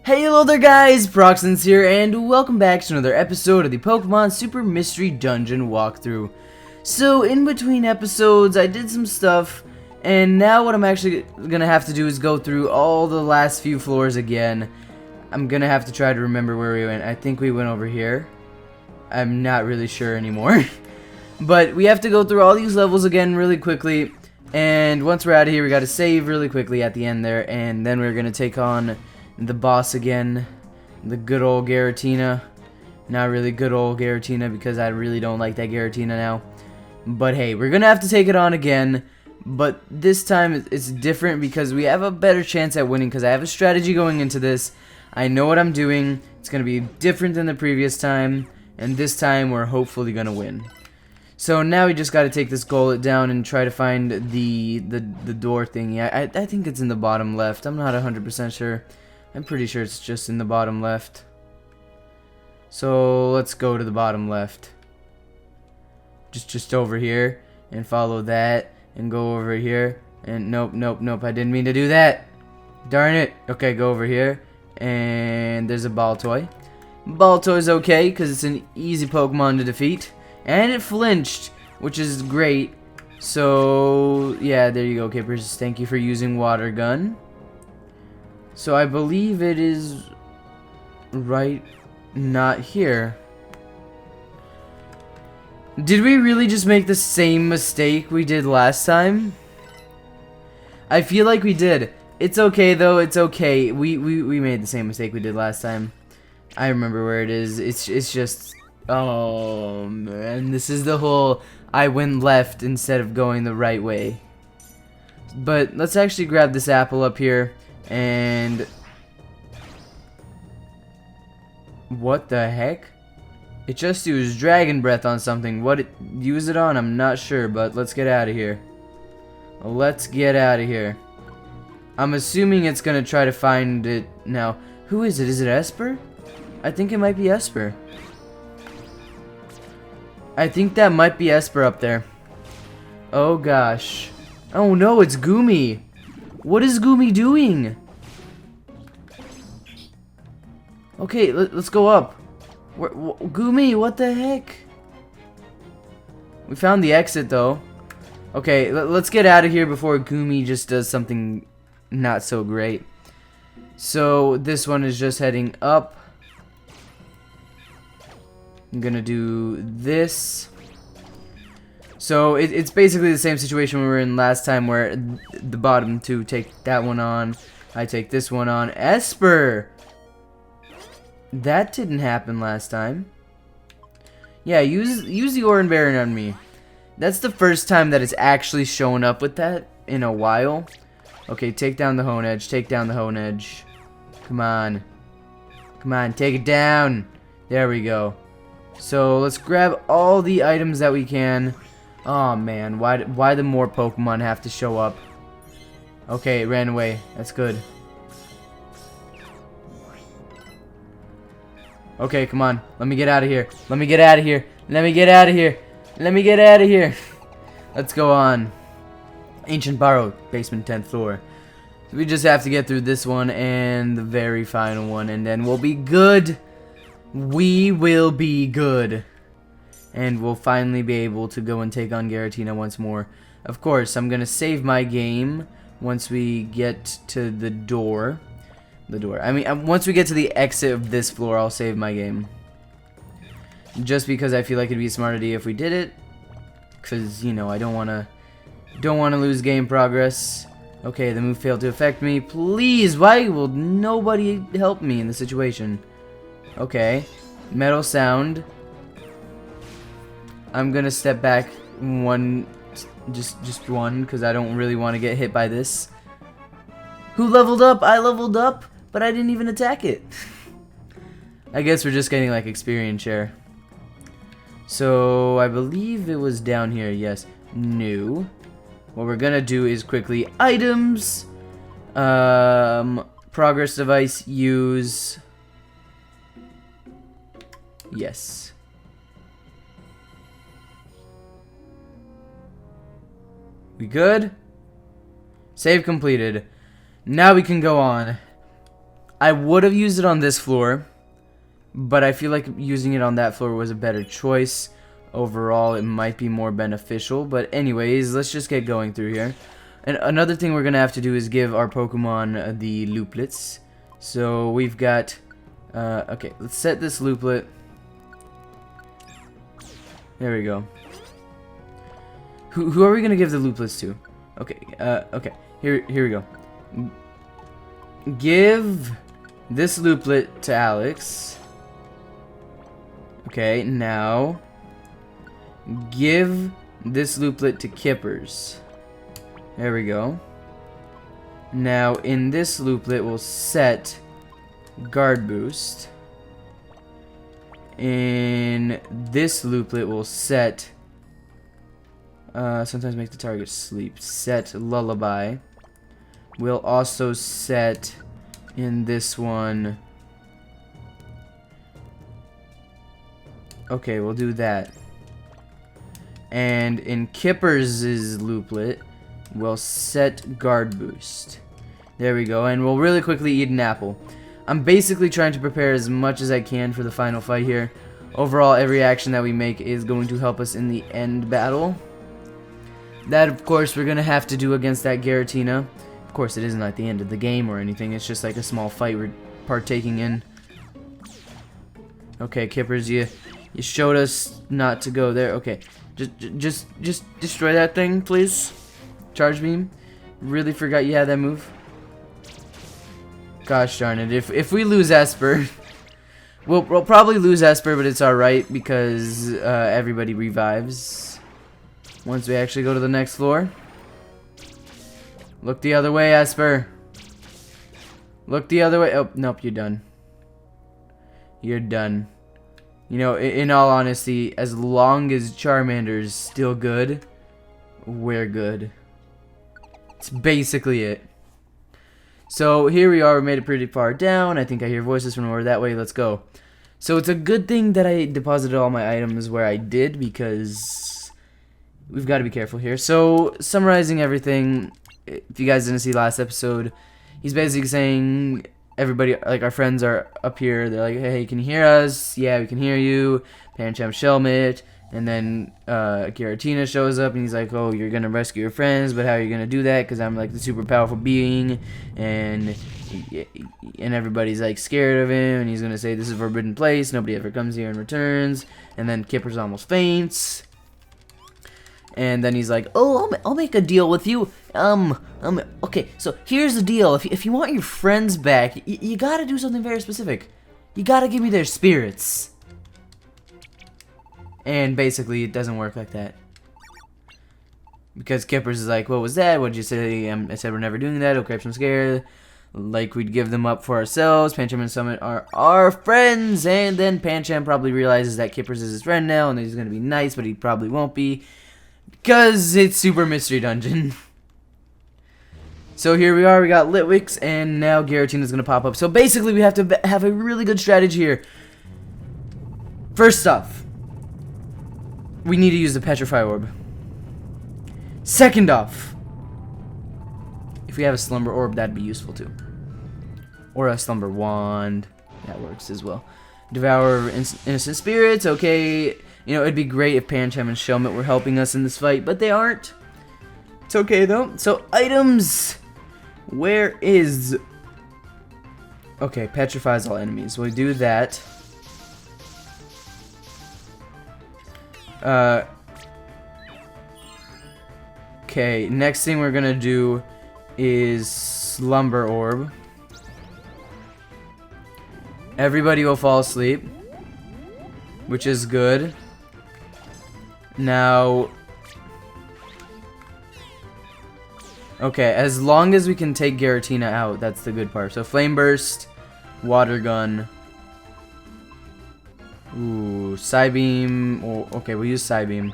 Hey, hello there guys, Proxence here, and welcome back to another episode of the Pokemon Super Mystery Dungeon walkthrough. So, in between episodes, I did some stuff, and now what I'm actually gonna have to do is go through all the last few floors again. I'm gonna have to try to remember where we went. I think we went over here. I'm not really sure anymore. But we have to go through all these levels again really quickly, and once we're out of here, we gotta save really quickly at the end there, and then we're gonna take on the boss again, the good old Giratina. Not really good old Giratina because I really don't like that Giratina now. But hey, we're gonna have to take it on again. But this time it's different because we have a better chance at winning because I have a strategy going into this. I know what I'm doing. It's gonna be different than the previous time, and this time we're hopefully gonna win. So now we just gotta take this gullet down and try to find the door thingy. I think it's in the bottom left. I'm not 100% sure. I'm pretty sure it's just in the bottom left. So let's go to the bottom left. Just over here and follow that and go over here and nope, I didn't mean to do that. Darn it. Okay, go over here and there's a Baltoy. Baltoy's okay because it's an easy Pokemon to defeat, and it flinched, which is great. So yeah, there you go, Kippers. Thank you for using Water Gun. So I believe it is right not here. Did we really just make the same mistake we did last time? I feel like we did. It's okay though, it's okay. We made the same mistake we did last time. I remember where it is. It's just, oh man, this is the whole I went left instead of going the right way. But let's actually grab this apple up here. And what the heck? It just used Dragon Breath on something. What it used it on, I'm not sure, but let's get out of here. Let's get out of here. I'm assuming it's gonna try to find it now. Who is it? Is it Esper? I think it might be Esper. I think that might be Esper up there. Oh gosh. Oh no, it's Goomy. What is Goomy doing? Okay, let's go up. Goomy, what the heck? We found the exit though. Okay, let's get out of here before Goomy just does something not so great. So this one is just heading up. I'm gonna do this. So it's basically the same situation we were in last time, where the bottom two take that one on. I take this one on. Esper! That didn't happen last time. Yeah, use the Oran Baron on me. That's the first time that it's actually shown up with that in a while. Okay, take down the Hone Edge. Take down the Hone Edge. Come on. Come on, take it down. There we go. So let's grab all the items that we can. Oh man, why do more Pokemon have to show up? Okay, it ran away. That's good. Okay, come on. Let me get out of here. Let me get out of here. Let me get out of here. Let me get out of here. Let's go on. Ancient Burrow, basement 10th floor. So we just have to get through this one and the very final one, and then we'll be good. We will be good. And we'll finally be able to go and take on Giratina once more. Of course, I'm going to save my game once we get to the door. I mean, once we get to the exit of this floor, I'll save my game. Just because I feel like it'd be a smart idea if we did it. Because, you know, I don't want to lose game progress. Okay, the move failed to affect me. Please, why will nobody help me in this situation? Okay, Metal Sound. I'm gonna step back one, just one, because I don't really want to get hit by this. Who leveled up? I leveled up, but I didn't even attack it. I guess we're just getting like experience share. So I believe it was down here. Yes. No. What we're gonna do is quickly items. Progress device use. Yes. We good? Save completed. Now we can go on. I would have used it on this floor, but I feel like using it on that floor was a better choice. Overall, it might be more beneficial, but anyways, let's just get going through here. And another thing we're gonna have to do is give our Pokemon the looplets. So we've got, okay, let's set this looplet. There we go. Who are we gonna give the looplets to? Okay, okay, here we go. Give this looplet to Alex. Okay, now give this looplet to Kippers. There we go. Now in this looplet we'll set guard boost. In this looplet we'll set sometimes make the target sleep. Set lullaby. We'll also set in this one. Okay, we'll do that. And in Kippers' looplet, we'll set guard boost. There we go, and we'll really quickly eat an apple. I'm basically trying to prepare as much as I can for the final fight here. Overall, every action that we make is going to help us in the end battle. That, of course, we're going to have to do against that Giratina. Of course, it isn't like the end of the game or anything. It's just like a small fight we're partaking in. Okay, Kippers, you showed us not to go there. Okay, just destroy that thing, please. Charge beam. Really forgot you had that move. Gosh darn it! If we lose Esper, we'll probably lose Esper, but it's all right because everybody revives once we actually go to the next floor. Look the other way, Esper. Look the other way. Oh, nope, you're done. You're done. You know, in all honesty, as long as Charmander's still good, we're good. It's basically it. So here we are, we made it pretty far down. I think I hear voices from over that way. Let's go. So it's a good thing that I deposited all my items where I did, because we've got to be careful here. So summarizing everything, if you guys didn't see last episode, he's basically saying everybody, like our friends are up here. They're like, hey, can you hear us? Yeah, we can hear you. Pancham Shelmet. And then Giratina shows up and he's like, oh, you're going to rescue your friends, but how are you going to do that? Because I'm like the super powerful being. And everybody's like scared of him. And he's going to say, this is a forbidden place. Nobody ever comes here and returns. And then Kippers almost faints. And then he's like, oh, I'll make a deal with you. Okay, so here's the deal. If you want your friends back, you got to do something very specific. You got to give me their spirits. And basically, it doesn't work like that. Because Kippers is like, what was that? What'd you say? I said we're never doing that. Okay, I'm scared. Like, we'd give them up for ourselves. Pancham and Summit are our friends. And then Pancham probably realizes that Kippers is his friend now. And he's going to be nice, but he probably won't be. Because it's Super Mystery Dungeon. So here we are. We got Litwix. And now Giratina's going to pop up. So basically, we have to have a really good strategy here. First off, we need to use the Petrify Orb. Second off, if we have a Slumber Orb, that'd be useful too. Or a Slumber Wand. That works as well. Devour Innocent Spirits. Okay. You know, it'd be great if Pancham and Shelmet were helping us in this fight, but they aren't. It's okay though. So, items. Where is... Okay, petrifies all enemies. We'll do that. Okay, next thing we're gonna do is Slumber Orb. Everybody will fall asleep, which is good. Now, okay, as long as we can take Giratina out, that's the good part. So Flame Burst, Water Gun. Ooh, Psybeam. Oh, okay, we'll use Psybeam.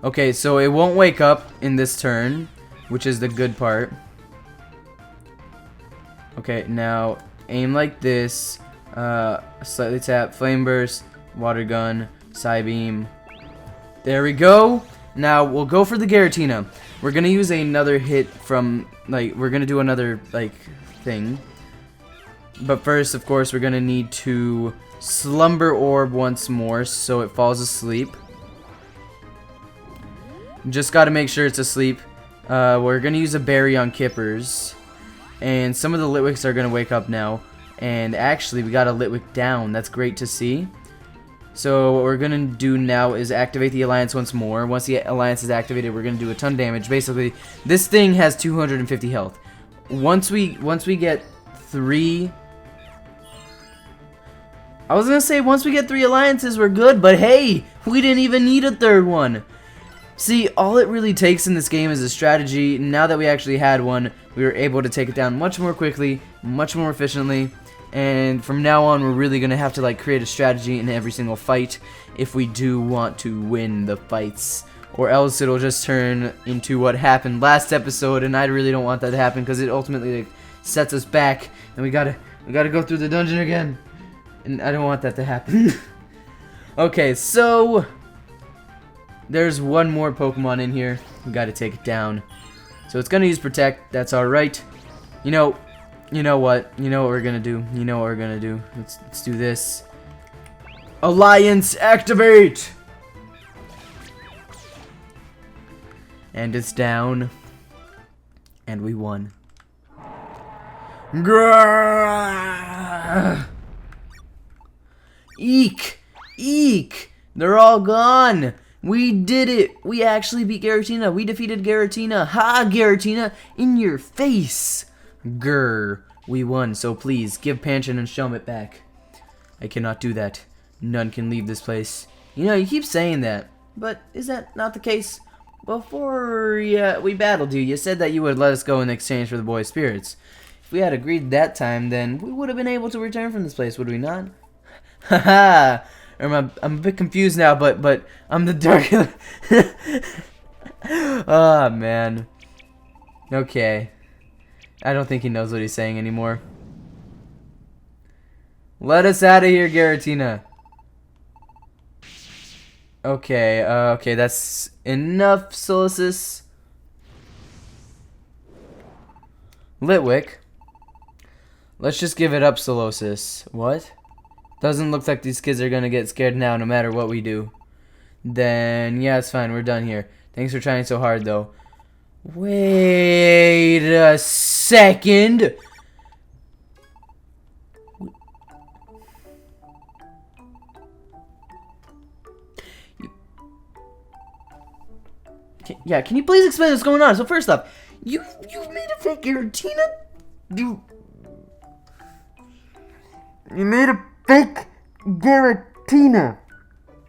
Okay, so it won't wake up in this turn, which is the good part. Okay, now aim like this. Slightly tap, Flame Burst, Water Gun, Psybeam. There we go. Now, we'll go for the Giratina. We're gonna use another hit from, like, we're gonna do another, like, thing. But first, of course, we're gonna need to Slumber Orb once more so it falls asleep. Just gotta make sure it's asleep. We're gonna use a berry on Kippers. And some of the Litwicks are gonna wake up now. And actually, we got a Litwick down. That's great to see. So what we're gonna do now is activate the Alliance once more. Once the Alliance is activated, we're gonna do a ton of damage. Basically, this thing has 250 health. Once we get 3... I was gonna say once we get 3 Alliances, we're good, but hey, we didn't even need a third one. See, all it really takes in this game is a strategy. Now that we actually had one, we were able to take it down much more quickly, much more efficiently. And from now on, we're really going to have to like create a strategy in every single fight if we do want to win the fights. Or else it'll just turn into what happened last episode, and I really don't want that to happen because it ultimately like, sets us back, and we gotta go through the dungeon again. And I don't want that to happen. Okay, so there's one more Pokemon in here. We gotta take it down. So it's gonna use Protect. That's alright. You know what? You know what we're gonna do. You know what we're gonna do. Let's do this. Alliance activate! And it's down. And we won. Grrrr! Eek! Eek! They're all gone! We did it! We actually beat Giratina. We defeated Giratina. Ha! Giratina! In your face! Grr. We won, so please, give Pancham and Shelmet back. I cannot do that. None can leave this place. You know, you keep saying that, but is that not the case? Before we battled you, you said that you would let us go in exchange for the boy's spirits. If we had agreed that time, then we would have been able to return from this place, would we not? Haha! I'm a bit confused now, but I'm the dark... Oh, man. Okay. I don't think he knows what he's saying anymore. Let us out of here, Giratina. Okay, okay, that's enough, Solosis. Litwick. Let's just give it up, Solosis. What? Doesn't look like these kids are gonna get scared now, no matter what we do. Then, yeah, it's fine. We're done here. Thanks for trying so hard, though. Wait a second. Yeah, can you please explain what's going on? So first off, you made a fake Giratina? You made a fake Giratina.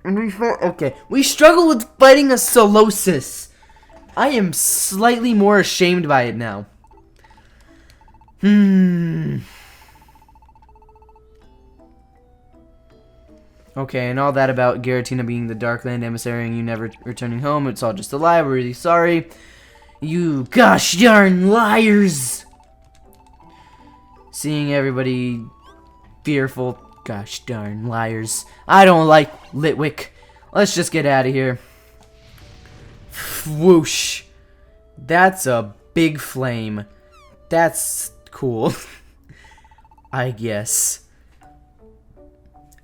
And we fought. Okay, we struggle with fighting a Solosis. I am slightly more ashamed by it now. Okay, and all that about Giratina being the Darkland emissary and you never returning home, it's all just a lie. We're really sorry. You gosh darn liars! Seeing everybody fearful, gosh darn liars. I don't like Litwick. Let's just get out of here. Whoosh. That's a big flame. That's cool. I guess.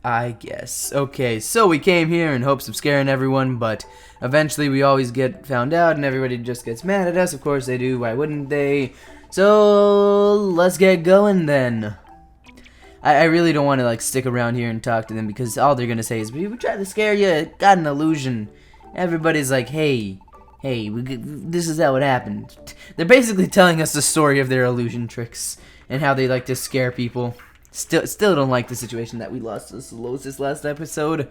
Okay, so we came here in hopes of scaring everyone, but eventually we always get found out and everybody just gets mad at us. Of course they do, why wouldn't they? So, let's get going then. I really don't want to like stick around here and talk to them because all they're going to say is, we tried to scare you, got an illusion. Everybody's like, hey, this is how it happened. They're basically telling us the story of their illusion tricks and how they like to scare people. Still don't like the situation that we lost to Solosis last episode.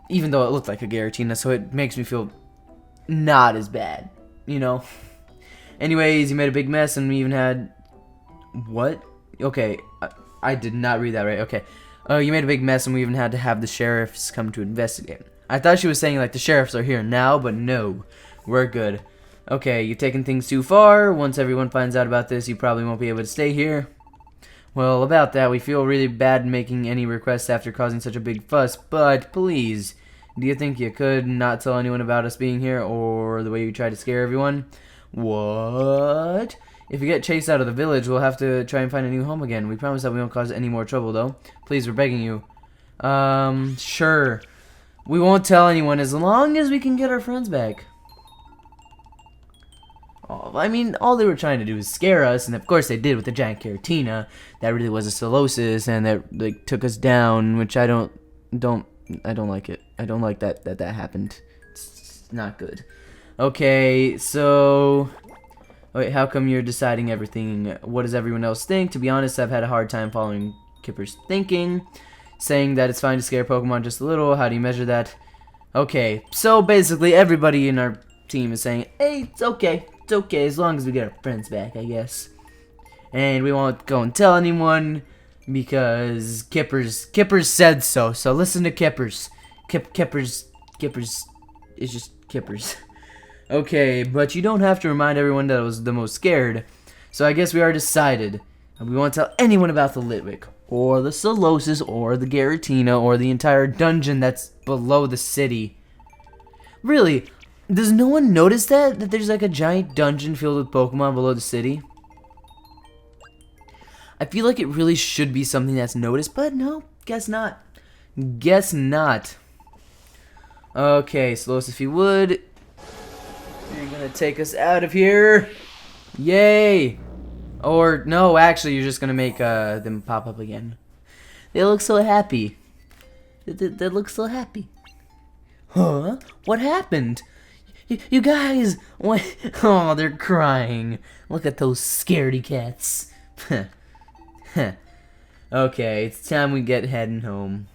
Even though it looked like a Giratina, so it makes me feel not as bad, you know? Anyways, you made a big mess and we even had... What? Okay, I did not read that right. Okay. You made a big mess and we even had to have the sheriffs come to investigate. I thought she was saying like the sheriffs are here now, but no. We're good. Okay, you've taken things too far. Once everyone finds out about this, you probably won't be able to stay here. Well, about that, we feel really bad making any requests after causing such a big fuss, but please, Do you think you could not tell anyone about us being here or the way you tried to scare everyone? What? If we get chased out of the village, we'll have to try and find a new home again. We promise that we won't cause any more trouble, though. Please, we're begging you. Sure. We won't tell anyone as long as we can get our friends back. Oh, I mean, all they were trying to do was scare us, and of course they did with the giant Giratina. That really was a Solosis, and that like took us down, which I don't like it. I don't like that happened. It's not good. Okay, so wait, how come you're deciding everything? What does everyone else think? To be honest, I've had a hard time following Kipper's thinking. Saying that it's fine to scare Pokemon just a little. How do you measure that? Okay, so basically everybody in our team is saying, hey, it's okay. It's okay as long as we get our friends back, I guess. And we won't go and tell anyone because Kippers said so. So listen to Kippers. Kippers is just Kippers. Okay, but you don't have to remind everyone that I was the most scared. So I guess we are decided. And we won't tell anyone about the Litwick, or the Solosis, or the Giratina, or the entire dungeon that's below the city. Really, does no one notice that there's like a giant dungeon filled with Pokemon below the city? I feel like it really should be something that's noticed, but no, guess not. Guess not. Okay, Solosis, if you would, you're gonna take us out of here. Yay! Or, no, actually, you're just gonna make them pop up again. They look so happy. They look so happy. Huh? What happened? You guys! What? Oh, they're crying. Look at those scaredy cats. Okay, it's time we get heading home.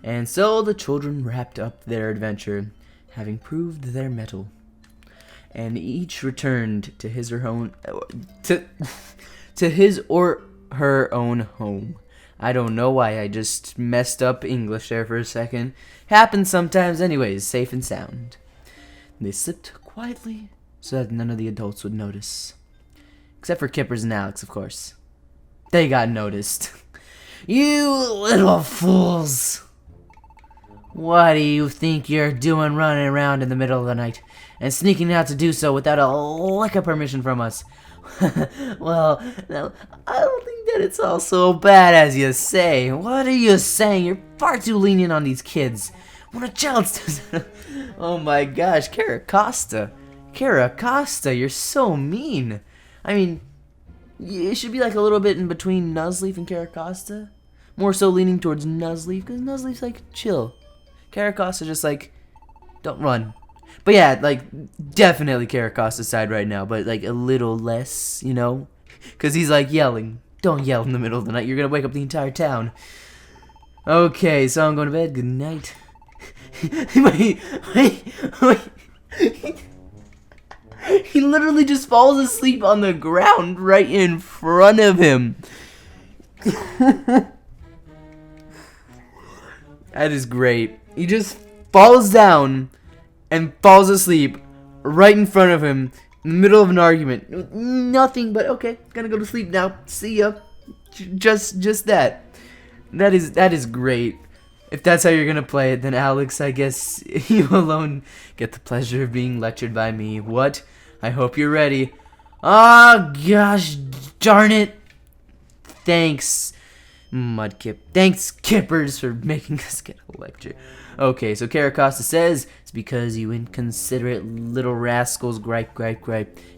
And so the children wrapped up their adventure, having proved their mettle. And each returned to his or her own to his or her own home. I don't know why I just messed up English there for a second. Happens sometimes anyways, safe and sound. They slipped quietly so that none of the adults would notice. Except for Kippers and Alex, of course. They got noticed. You little fools! What do you think you're doing running around in the middle of the night and sneaking out to do so without a lick of permission from us? Well, no, I don't think that it's all so bad as you say. What are you saying? You're far too lenient on these kids. When a child does... Oh my gosh, Caracosta, you're so mean. I mean, it should be like a little bit in between Nuzleaf and Caracosta. More so leaning towards Nuzleaf, because Nuzleaf's like, chill. Caracosta just like, don't run. But yeah, like, definitely Caracosta's side right now, but like a little less, you know? Because he's like yelling. Don't yell in the middle of the night, you're going to wake up the entire town. Okay, so I'm going to bed. Good night. wait. He literally just falls asleep on the ground right in front of him. That is great. He just falls down and falls asleep right in front of him in the middle of an argument. Nothing but, okay, gonna go to sleep now. See ya. Just that. That is great. If that's how you're gonna play it, then Alex, I guess you alone get the pleasure of being lectured by me. What? I hope you're ready. Ah, gosh darn it. Thanks, Mudkip. Thanks, Kippers, for making us get a lecture. Okay, so Caracosta says, it's because you inconsiderate little rascals gripe.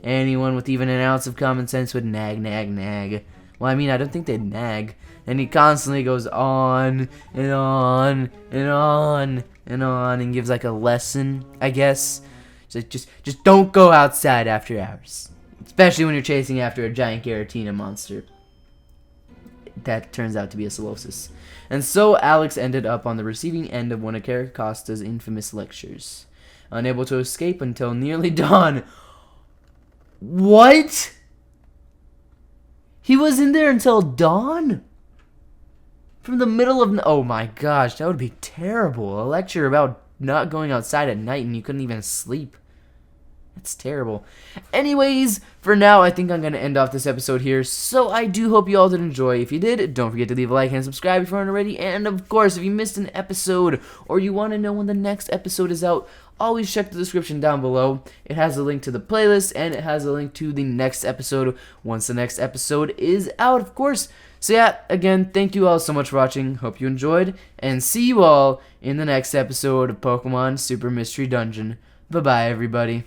Anyone with even an ounce of common sense would nag. Well, I mean, I don't think they'd nag. And he constantly goes on and on and gives like a lesson, I guess. Just don't go outside after hours. Especially when you're chasing after a giant Giratina monster. That turns out to be a Solosis. And so Alex ended up on the receiving end of one of Caracosta's infamous lectures. Unable to escape until nearly dawn. What? He was in there until dawn? From the middle of... Oh my gosh, that would be terrible. A lecture about not going outside at night and you couldn't even sleep. That's terrible. Anyways, for now, I think I'm going to end off this episode here. So I do hope you all did enjoy. If you did, don't forget to leave a like and subscribe if you aren't already. And of course, if you missed an episode or you want to know when the next episode is out, always check the description down below. It has a link to the playlist and it has a link to the next episode once the next episode is out, of course. So yeah, again, thank you all so much for watching. Hope you enjoyed, and see you all in the next episode of Pokemon Super Mystery Dungeon. Bye-bye, everybody.